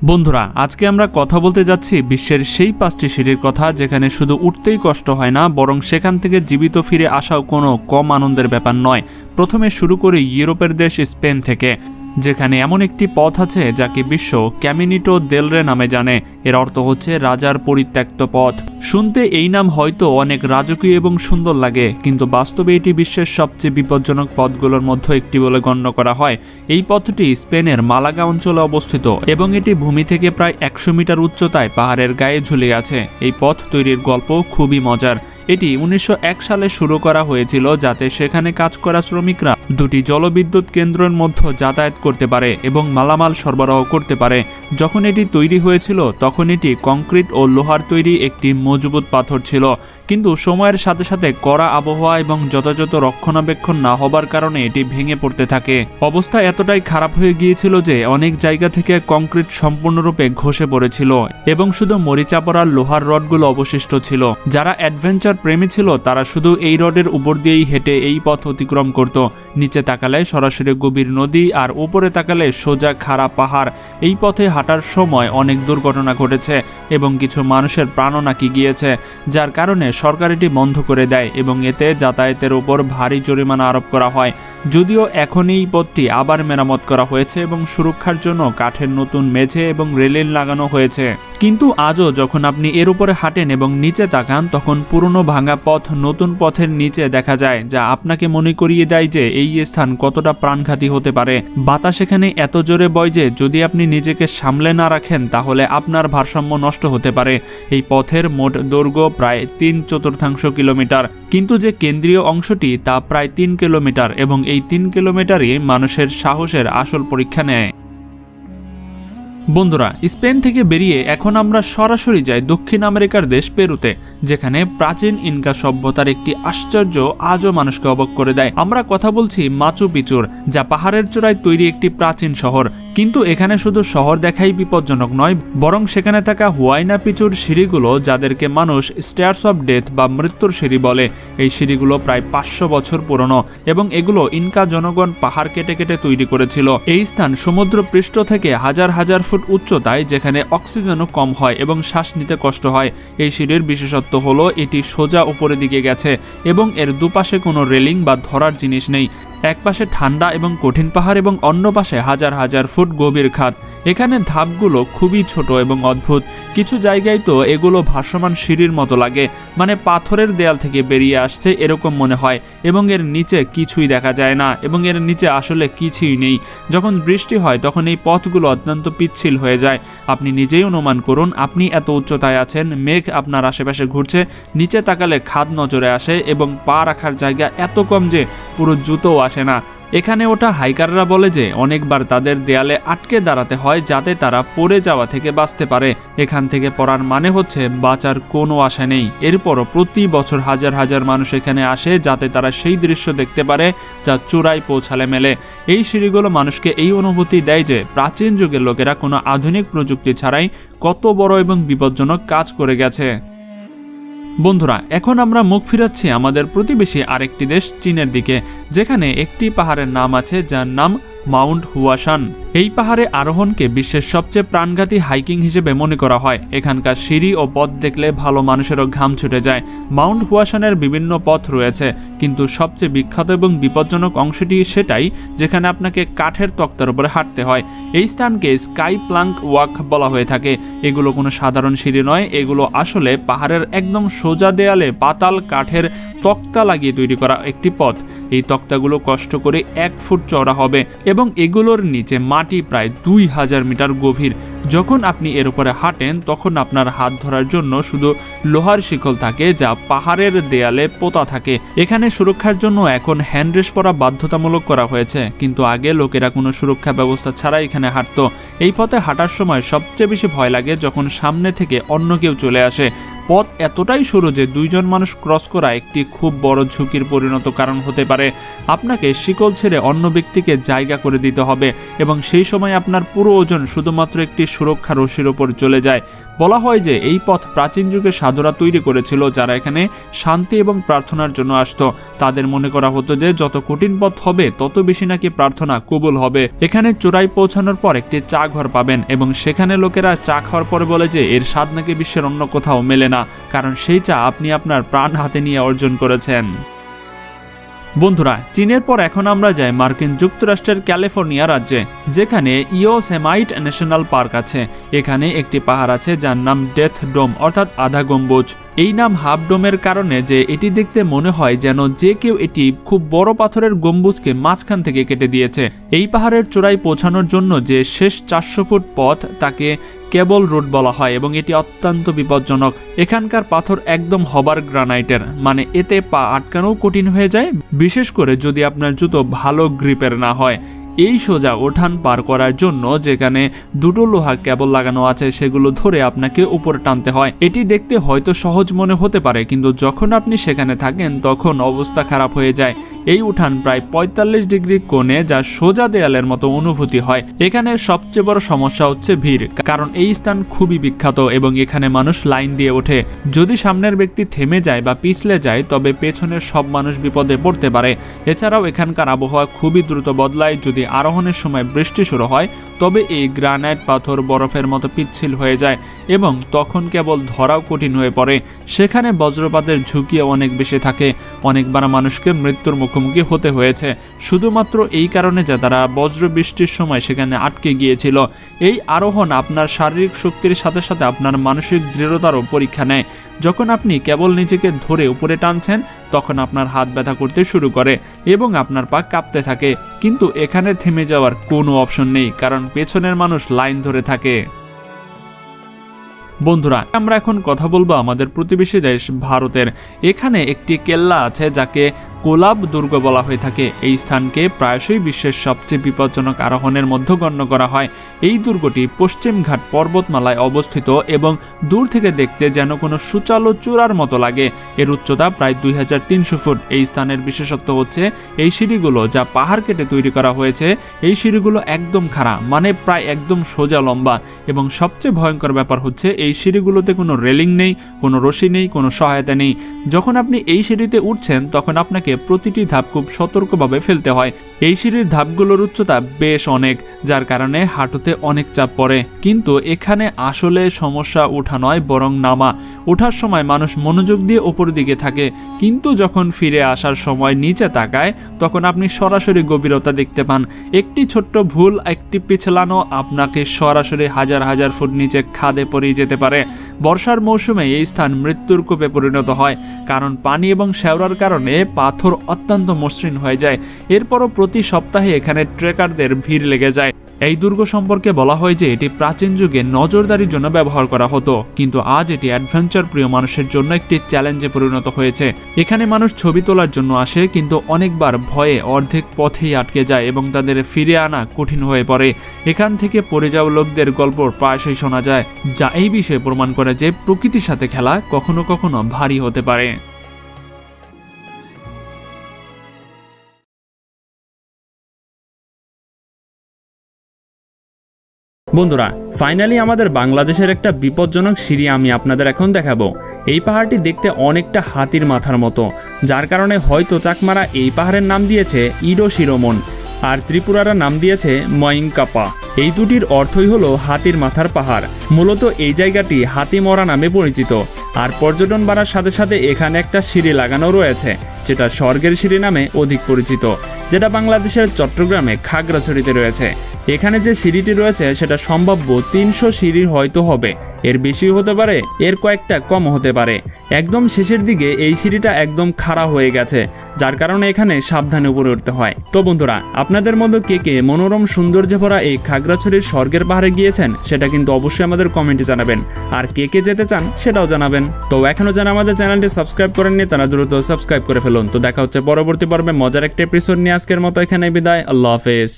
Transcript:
বন্ধুরা, আজকে আমরা কথা বলতে যাচ্ছি বিশ্বের সেই 5টি সিঁড়ির কথা যেখানে শুধু উঠতেই কষ্ট হয় না, বরং সেখান থেকে জীবিত ফিরে আসাও কোনো কম আনন্দের ব্যাপার নয়। প্রথমে শুরু করি ইউরোপের দেশ স্পেন থেকে, যেখানে এমন একটি পথ আছে যাকে বিশ্ব ক্যামিনিটো দেল রে নামে জানে। এর অর্থ হচ্ছে রাজার পরিত্যক্ত পথ। শুনতে এই নাম হয়তো অনেক রাজকীয় এবং সুন্দর লাগে, কিন্তু বাস্তবে এটি বিশ্বের সবচেয়ে বিপজ্জনক পথগুলোর মধ্যে একটি বলে গণ্য করা হয়। এই পথটি স্পেনের মালাগা অঞ্চলে অবস্থিত এবং এটি ভূমি থেকে প্রায় 100 মিটার উচ্চতায় পাহাড়ের গায়ে ঝুলে আছে। এই পথ তৈরির গল্প খুবই মজার। এটি 1901 সালে শুরু করা হয়েছিল যাতে সেখানে কাজ করা শ্রমিকরা দুটি জলবিদ্যুৎ কেন্দ্রের মধ্যে যাতায়াত করতে পারে এবং মালামাল সরবরাহ করতে পারে। যখন এটি তৈরি হয়েছিল তখন এটি কংক্রিট ও লোহার তৈরি একটি মজবুত পাথর ছিল, কিন্তু সময়ের সাথে সাথে কড়া আবহাওয়া এবং যথাযথ রক্ষণাবেক্ষণ না হবার কারণে এটি ভেঙে পড়তে থাকে। অবস্থা এতটাই খারাপ হয়ে গিয়েছিল যে অনেক জায়গা থেকে কংক্রিট সম্পূর্ণরূপে ঘষে পড়েছিল এবং শুধু মরিচা পড়া লোহার রডগুলো অবশিষ্ট ছিল। যারা অ্যাডভেঞ্চার প্রেমী ছিল তারা শুধু এই রডের উপর দিয়েই হেঁটে এই পথ অতিক্রম করত। নিচে তাকালে সরাসরি গভীর নদী আর উপরে তাকালে সোজা খাড়া পাহাড়। এই পথে হাঁটার সময় অনেক দুর্ঘটনা ঘটেছে এবং কিছু মানুষের প্রাণও নাকি গিয়েছে, যার কারণে সরকার এটি বন্ধ করে দেয় এবং এতে যাতায়াতের উপর ভারী জরিমানা আরোপ করা হয়। যদিও এখন এই পথটি আবার মেরামত করা হয়েছে এবং সুরক্ষার জন্য কাঠের নতুন মেঝে এবং রেলিং লাগানো হয়েছে, কিন্তু আজও যখন আপনি এর উপরে হাঁটেন এবং নিচে তাকান তখন পুরনো ভাঙা পথ নতুন পথের নিচে দেখা যায়, যা আপনাকে মনে করিয়ে দেয় যে এই স্থান কতটা প্রাণঘাতী হতে পারে। বাতাস এখানে এত জোরে বয় যে যদি আপনি নিজেকে সামলে না রাখেন তাহলে আপনার ভারসাম্য নষ্ট হতে পারে। এই পথের মোট দৈর্ঘ্য প্রায় 3/4 কিলোমিটার, কিন্তু যে কেন্দ্রীয় অংশটি তা প্রায় 3 কিলোমিটার এবং এই 3 কিলোমিটারই মানুষের সাহসের আসল পরীক্ষা নেয়। বন্ধুরা, স্পেন থেকে বেরিয়ে এখন আমরা সরাসরি যাই দক্ষিণ আমেরিকার দেশ পেরুতে, যেখানে প্রাচীন ইনকা সভ্যতার একটি আশ্চর্য আজও মানুষকে অবাক করে দেয়। আমরা কথা বলছি মাচু পিচুর, যা পাহাড়ের চূড়ায় তৈরি একটি প্রাচীন শহর। কিন্তু এখানে শুধু শহর দেখাই বিপজ্জনক নয়, বরং সেখানে থাকা হুয়াইনা পিচুর সিঁড়িগুলো, যাদেরকে মানুষ স্টেয়ার্স অফ ডেথ বা মৃত্যুর সিঁড়ি বলে, এই সিঁড়িগুলো প্রায় 500 বছর পুরনো এবং এগুলো ইনকা জনগণ পাহাড় কেটে কেটে তৈরি করেছিল। এই স্থান সমুদ্র পৃষ্ঠ থেকে হাজার হাজার ফুট উচ্চতায়, যেখানে অক্সিজেনও কম হয় এবং শ্বাস নিতে কষ্ট হয়। এই সিঁড়ির বিশেষত্ব হলো এটি সোজা উপরের দিকে গেছে এবং এর দুপাশে কোনো রেলিং বা ধরার জিনিস নেই। এক পাশে ঠান্ডা এবং কঠিন পাহাড় এবং অন্য পাশে হাজার হাজার ফুট গভীর খাদ। এখানে ধাপগুলো খুবই ছোট এবং অদ্ভুত। কিছু জায়গায় তো এগুলো ভাসমান সিঁড়ির মতো লাগে, মানে পাথরের দেয়াল থেকে বেরিয়ে আসছে এরকম মনে হয়, এবং এর নিচে কিছুই দেখা যায় না এবং এর নিচে আসলে কিছুই নেই। যখন বৃষ্টি হয় তখন এই পথগুলো অত্যন্ত পিচ্ছিল হয়ে যায়। আপনি নিজেই অনুমান করুন, আপনি এত উচ্চতায় আছেন, মেঘ আপনার আশেপাশে ঘুরছে, নিচে তাকালে খাদ নজরে আসে এবং পা রাখার জায়গা এত কম যে পুরো জুতোও আসে না। এখানে ওঠা হাইকাররা বলে যে অনেকবার তাদের দেয়ালে আটকে দাঁড়াতে হয় যাতে তারা পড়ে যাওয়া থেকে বাঁচতে পারে। এখান থেকে পড়ার মানে হচ্ছে বাঁচার কোনো আশা নেই। এরপরও প্রতি বছর হাজার হাজার মানুষ এখানে আসে যাতে তারা সেই দৃশ্য দেখতে পারে যা চূড়ায় পৌঁছালে মেলে। এই সিঁড়িগুলো মানুষকে এই অনুভূতি দেয় যে প্রাচীন যুগের লোকেরা কোনো আধুনিক প্রযুক্তি ছাড়াই কত বড় এবং বিপজ্জনক কাজ করে গেছে। বন্ধুরা, এখন আমরা মুখ ফিরাচ্ছি আমাদের প্রতিবেশী আরেকটি দেশ চীনের দিকে, যেখানে একটি পাহাড়ের নাম আছে যার নাম মাউন্ট হুয়াশান। এই পাহাড়ে আরোহণকে বিশ্বের সবচেয়ে প্রাণঘাতী হাইকিং হিসেবে মনে করা হয়। এখানকার সিঁড়ি ও পথ দেখলে ভালো মানুষেরও ঘাম ছুটে যায়। মাউন্ট হুয়াশানের বিভিন্ন পথ রয়েছে, কিন্তু সবচেয়ে বিখ্যাত এবং বিপজ্জনক অংশটি সেটাই যেখানে আপনাকে কাঠের তক্তার উপরে হাঁটতে হয়। এই স্থানকে স্কাই প্লাঙ্ক ওয়াক বলা হয়ে থাকে। এগুলো কোনো সাধারণ সিঁড়ি নয়, এগুলো আসলে পাহাড়ের একদম সোজা দেয়ালে পাতাল কাঠের তক্তা লাগিয়ে তৈরি করা একটি পথ। এই তক্তাগুলো কষ্ট করে 1 ফুট চওড়া হবে এবং এগুলোর নিচে মাটি প্রায় 2000 মিটার গভীর। যখন আপনি এর উপরে হাঁটেন তখন আপনার হাত ধরার জন্য শুধু লোহার শিকল থাকে যা পাহাড়ের দেয়ালে পোতা থাকে। এখানে সুরক্ষার জন্য এখন হ্যান্ডরেস্ট পরা বাধ্যতামূলক করা হয়েছে, কিন্তু আগে লোকেরা কোনো সুরক্ষা ব্যবস্থা ছাড়া এখানে হাঁটতো। এই পথে হাঁটার সময় সবচেয়ে বেশি ভয় লাগে যখন সামনে থেকে অন্য কেউ চলে আসে। পথ এতটাই সরু যে 2 জন মানুষ ক্রস করা একটি খুব বড় ঝুঁকির পরিণত কারণ হতে পারে। আপনাকে শিকল ছেড়ে অন্য ব্যক্তিকে জায়গা করে দিতে হবে এবং সেই সময় আপনার পুরো ওজন শুধুমাত্র একটি সুরক্ষা রশির ওপর চলে যায়। বলা হয় যে এই পথ প্রাচীন যুগে সাধুরা তৈরি করেছিল, যারা এখানে শান্তি এবং প্রার্থনার জন্য আসতো। তাদের মনে করা হতো যে যত কঠিন পথ হবে তত বেশি নাকি প্রার্থনা কবুল হবে। এখানে চূড়ায় পৌঁছানোর পর একটি চা ঘর পাবেন এবং সেখানে লোকেরা চা খাওয়ার পরে বলে যে এর স্বাদ নাকি বিশ্বের অন্য কোথাও মেলে না, কারণ সেই চা আপনি আপনার প্রাণ হাতে নিয়ে অর্জন করেছেন। বন্ধুরা, চীনের পর এখন আমরা যাই মার্কিন যুক্তরাষ্ট্রের ক্যালিফোর্নিয়া রাজ্যে, যেখানে ইয়োসেমাইট ন্যাশনাল পার্ক আছে। এখানে একটি পাহাড় আছে যার নাম ডেথ ডোম অর্থাৎ আধা গম্বুজ। এই নাম হাফ ডোমের কারণে যে এটি দেখতে মনে হয় যেন যে কেউ এটি খুব বড় পাথরের গম্বুজকে মাঝখান থেকে কেটে দিয়েছে। এই পাহাড়ের চূড়ায় পৌঁছানোর জন্য যে শেষ 400 ফুট পথ তাকে কেবল রোড বলা হয় এবং এটি অত্যন্ত বিপজ্জনক। এখানকার পাথর একদম হবার গ্রানাইটের, মানে এতে পা আটকানোও কঠিন হয়ে যায়, বিশেষ করে যদি আপনার জুতো ভালো গ্রিপের না হয়। এই সোজা উঠান পার করার জন্য যেখানে দুটো লোহার কেবল লাগানো আছে সেগুলো ধরে আপনাকে উপরে টানতে হয়। এটি দেখতে হয়তো সহজ মনে হতে পারে, কিন্তু যখন আপনি সেখানে থাকেন তখন অবস্থা খারাপ হয়ে যায়। এই উঠান প্রায় 45 ডিগ্রি কোণে, যা সোজা দেয়ালের মতো অনুভূতি হয়। এখানে সবচেয়ে বড় সমস্যা হচ্ছে ভিড়, কারণ এই স্থান খুবই বিখ্যাত এবং এখানে মানুষ লাইন দিয়ে ওঠে। যদি সামনের ব্যক্তি থেমে যায় বা পিছলে যায় তবে পেছনের সব মানুষ বিপদে পড়তে পারে। এছাড়াও এখানকার আবহাওয়া খুবই দ্রুত বদলায়। যদি আরোহণের সময় বৃষ্টি শুরু হয় তবে এই গ্রানাইট পাথর বরফের মতো পিচ্ছিল হয়ে যায় এবং তখন কেবল ধরাও কঠিন হয়ে পড়ে। সেখানে বজ্রপাতের ঝুঁকিও অনেক বেশি থাকে। অনেকবার মানুষকে মৃত্যুর মুখোমুখি হতে হয়েছে শুধুমাত্র এই কারণে যে তারা বজ্র বৃষ্টির সময় সেখানে আটকে গিয়েছিল। এই আরোহণ আপনার শারীরিক শক্তির সাথে সাথে আপনার মানসিক দৃঢ়তারও পরীক্ষা নেয়। যখন আপনি কেবল নিজেকে ধরে উপরে টানছেন তখন আপনার হাত ব্যথা করতে শুরু করে এবং আপনার পা কাঁপতে থাকে, কিন্তু এখানে থেমে যাওয়ার কোনো অপশন নেই, কারণ পেছনের মানুষ লাইন ধরে থাকে। বন্ধুরা, আমরা এখন কথা বলবো আমাদের প্রতিবেশী দেশ ভারতের। এখানে একটি কেল্লা আছে যাকে কোলাব দুর্গ বলা হয়ে থাকে। এই স্থানকে প্রায়শই বিশ্বের সবচেয়ে বিপজ্জনক আরোহণের মধ্যে গণ্য করা হয়। এই দুর্গটি পশ্চিম ঘাট পর্বতমালায় অবস্থিত এবং দূর থেকে দেখতে যেন কোনো সুচালো চূড়ার মতো লাগে। এর উচ্চতা প্রায় 2300 ফুট। এই স্থানের বিশেষত্ব হচ্ছে এই সিঁড়িগুলো, যা পাহাড় কেটে তৈরি করা হয়েছে। এই সিঁড়িগুলো একদম খাড়া, মানে প্রায় একদম সোজা লম্বা, এবং সবচেয়ে ভয়ঙ্কর ব্যাপার হচ্ছে এই সিঁড়িগুলোতে কোনো রেলিং নেই, কোনো রশি নেই, কোনো সহায়তা নেই। যখন আপনি এই সিঁড়িতে উঠছেন তখন আপনাকে প্রতিটি ধাপ খুব সতর্কভাবে ফেলতে হয়। এই সিঁড়ির ধাপগুলোর উচ্চতা বেশ অনেক, যার কারণে হাঁটুতে অনেক চাপ পড়ে। কিন্তু এখানে আসলে সমস্যা ওঠা নয়, বরং নামা। ওঠার সময় মানুষ মনোযোগ দিয়ে ওপর দিকে থাকে, কিন্তু যখন ফিরে আসার সময় নিচে তাকায় তখন আপনি সরাসরি গভীরতা দেখতে পান। একটি ছোট্ট ভুল, একটি পিছলানো আপনাকে সরাসরি হাজার হাজার ফুট নিচে খাদে পড়িয়ে যেতে পারে। বর্ষার মৌসুমে এই স্থান মৃত্যুর কূপে পরিণত হয়, কারণ পানি এবং শ্যাওলার কারণে পাথর অত্যন্ত মসৃণ হয়ে যায়। এরপরও প্রতি সপ্তাহে এখানে ট্রেকারদের ভিড় লেগে যায়। এই দুর্গ সম্পর্কে বলা হয় যে এটি প্রাচীন যুগে নজরদারির জন্য ব্যবহার করা হতো, কিন্তু আজ এটি অ্যাডভেঞ্চার প্রিয় মানুষের জন্য একটি চ্যালেঞ্জে পরিণত হয়েছে। এখানে মানুষ ছবি তোলার জন্য আসে, কিন্তু অনেকবার ভয়ে অর্ধেক পথেই আটকে যায় এবং তাদের ফিরে আনা কঠিন হয়ে পড়ে। এখান থেকে পড়ে যাওয়া লোকদের গল্প প্রায়শই শোনা যায়, যা এই বিষয়ে প্রমাণ করে যে প্রকৃতির সাথে খেলা কখনো কখনো ভারী হতে পারে। বন্ধুরা, ফাইনালি আমাদের বাংলাদেশের একটা বিপজ্জনক সিঁড়ি আমি আপনাদের এখন দেখাবো। এই পাহাড়টি দেখতে অনেকটা হাতির মাথার মতো, যার কারণে হয়তো চাকমারা এই পাহাড়ের নাম দিয়েছে ইডো শিরোমন আর ত্রিপুরারা নাম দিয়েছে ময়িংকাপা। এই দুটির অর্থই হলো হাতির মাথার পাহাড়। মূলত এই জায়গাটি হাতিমরা নামে পরিচিত, আর পর্যটন বাড়ার সাথে সাথে এখানে একটা সিঁড়ি লাগানো রয়েছে যেটা স্বর্গের সিঁড়ি নামে অধিক পরিচিত, যেটা বাংলাদেশের চট্টগ্রামে খাগড়াছড়িতে রয়েছে। এখানে যে সিঁড়িটি রয়েছে সেটা সম্ভাব্য 300 সিঁড়ির হয়তো হবে, এর বেশি হতে পারে, এর কয়েকটা কম হতে পারে। একদম শেষের দিকে এই সিঁড়িটা একদম খাড়া হয়ে গেছে, যার কারণে এখানে সাবধানে উপরে উঠতে হয়। তো বন্ধুরা, আপনাদের মধ্যে কে কে মনোরম সৌন্দর্যে ভরা এই খাগড়াছড়ির স্বর্গের পাহাড়ে গিয়েছেন সেটা কিন্তু অবশ্যই আমাদের কমেন্টে জানাবেন, আর কে কে যেতে চান সেটাও জানাবেন। তো এখনো যারা আমাদের চ্যানেলটি সাবস্ক্রাইব করেননি তারা দ্রুত সাবস্ক্রাইব করে ফেলুন। তো দেখা হচ্ছে পরবর্তী পর্বে মজার একটা এপিসোড নিয়ে। আজকের মতো এখানে বিদায়। আল্লাহ হাফেজ।